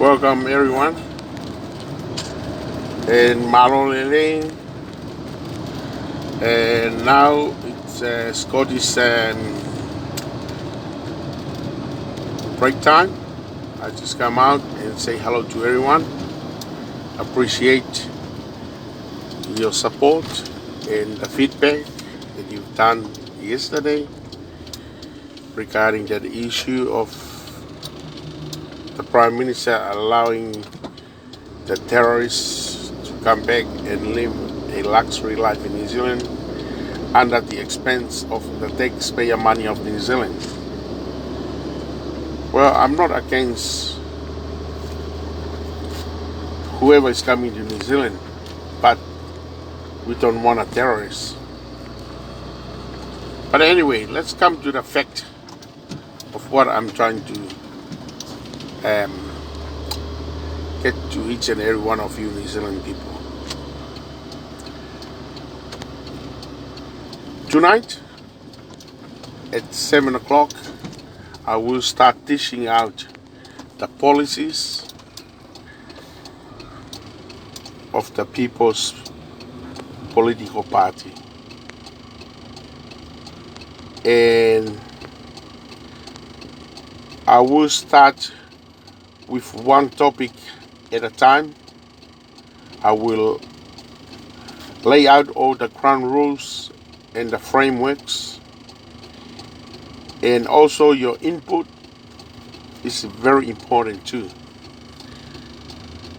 Welcome everyone in Falealea, and now it's Scottish break time. I just come out and say hello to everyone. Appreciate your support and the feedback that you've done yesterday regarding that issue of the Prime Minister allowing the terrorists to come back and live a luxury life in New Zealand under the expense of the taxpayer money of New Zealand. Well, I'm not against whoever is coming to New Zealand, but we don't want a terrorist. But anyway, let's come to the fact of what I'm trying to get to each and every one of you New Zealand people. Tonight at 7 o'clock, I will start dishing out the policies of the People's Political Party. And I will start with one topic at a time. I will lay out all the ground rules and the frameworks, and also your input is very important too.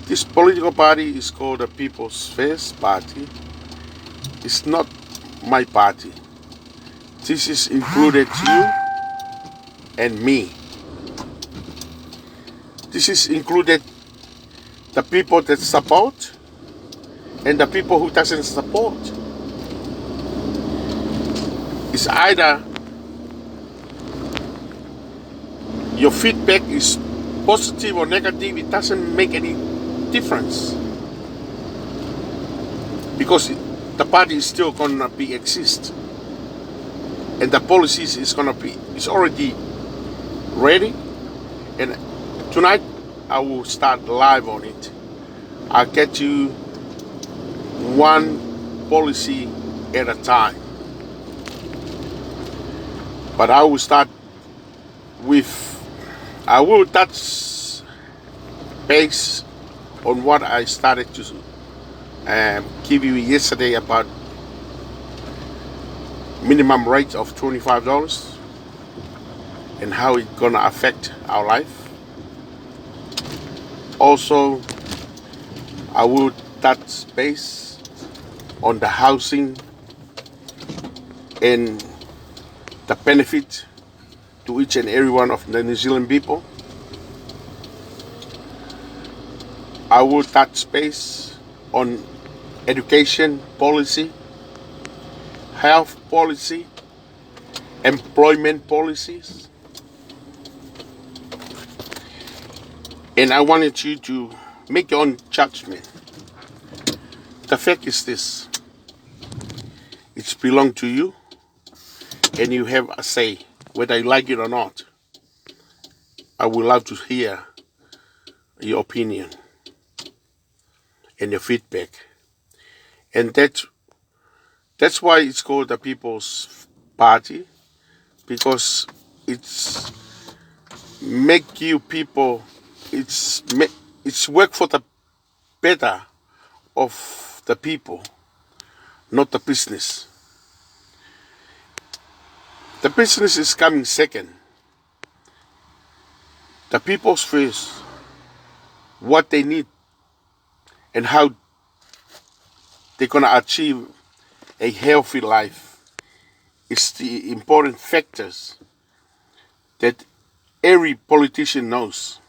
This political party is called the People's First Party. It's not my party. This is included you and me. This is included the people that support and the people who doesn't support. It's either your feedback is positive or negative. It doesn't make any difference, because the party is still gonna be exist, and the policies is already ready. And tonight I will start live on it. I'll get you one policy at a time. But I will start I will touch base on what I started to give you yesterday about minimum rate of $25 and how it's gonna affect our life. Also, I will touch base on the housing and the benefit to each and every one of the New Zealand people. I will touch base on education policy, health policy, employment policies. And I wanted you to make your own judgment. The fact is this: it's belong to you, and you have a say, whether you like it or not. I would love to hear your opinion and your feedback. And that's why it's called the People's Party, because it's make you people, it's work for the better of the people, not the business. The business is coming second. The people's first. What they need and how they're gonna achieve a healthy life is the important factors that every politician knows.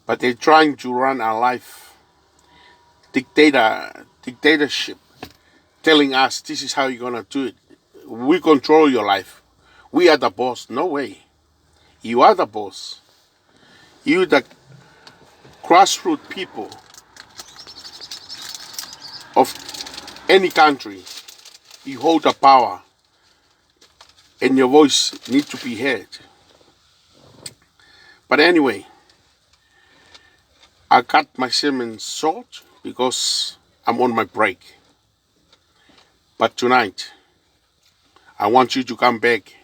But they're trying to run our life dictatorship, telling us this is how you're gonna do it. We control your life. We are the boss. No way. You are the boss. You, the grassroots people of any country, you hold the power, and your voice needs to be heard. But anyway, I cut my sermon short because I'm on my break. But tonight, I want you to come back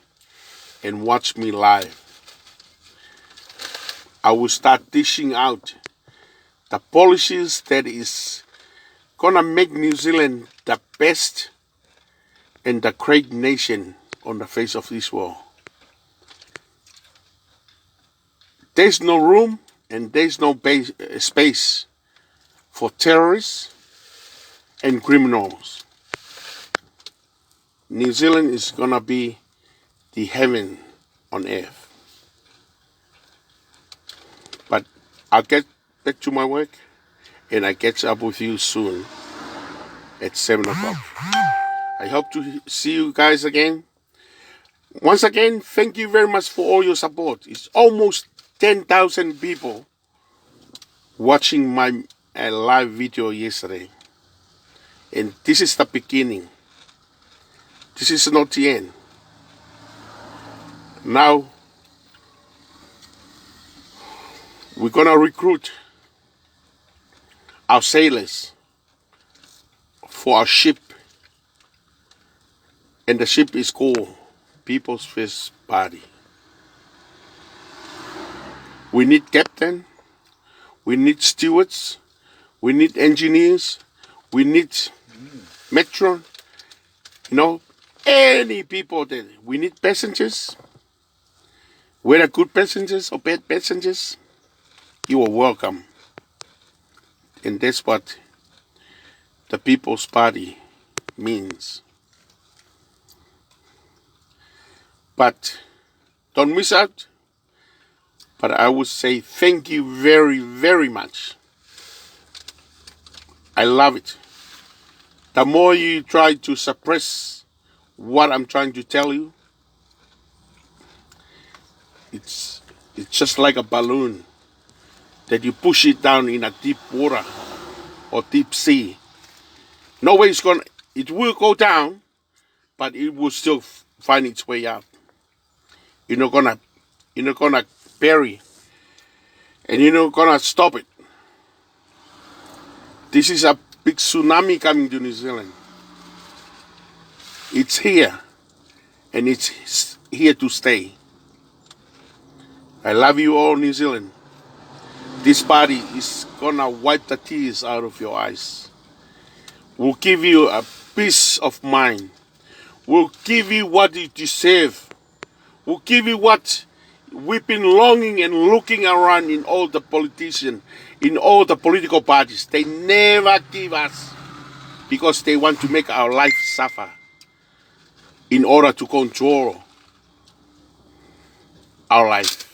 and watch me live. I will start dishing out the policies that is gonna make New Zealand the best and the great nation on the face of this world. There's no room and there's no space for terrorists and criminals. New Zealand is gonna be the heaven on earth. But I'll get back to my work and I catch up with you soon at 7 o'clock. I hope to see you guys again. Once again, thank you very much for all your support. It's almost 10,000 people watching my live video yesterday. And this is the beginning. This is not the end. Now, we're gonna recruit our sailors for our ship. And the ship is called People's First Party. We need captain, we need stewards, we need engineers, we need matron, any people that we need passengers, whether good passengers or bad passengers, you are welcome. And that's what the People's Party means. But don't miss out. But I would say thank you very, very much. I love it. The more you try to suppress what I'm trying to tell you, it's just like a balloon that you push it down in a deep water or deep sea. No way it will go down, but it will still find its way out. You're not gonna bury, and you're not gonna stop it. This is a big tsunami coming to New Zealand. It's here, and it's here to stay. I love you all, New Zealand. This party is gonna wipe the tears out of your eyes. We'll give you a peace of mind. We'll give you what you deserve. We'll give you what we've been longing and looking around in all the politicians, in all the political parties. They never give us because they want to make our life suffer in order to control our life.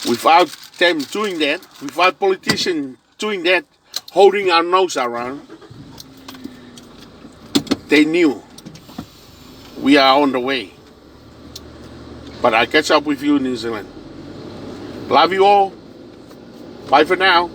Without them doing that, without politicians doing that, holding our nose around, they knew we are on the way. But I'll catch up with you in New Zealand. Love you all. Bye for now.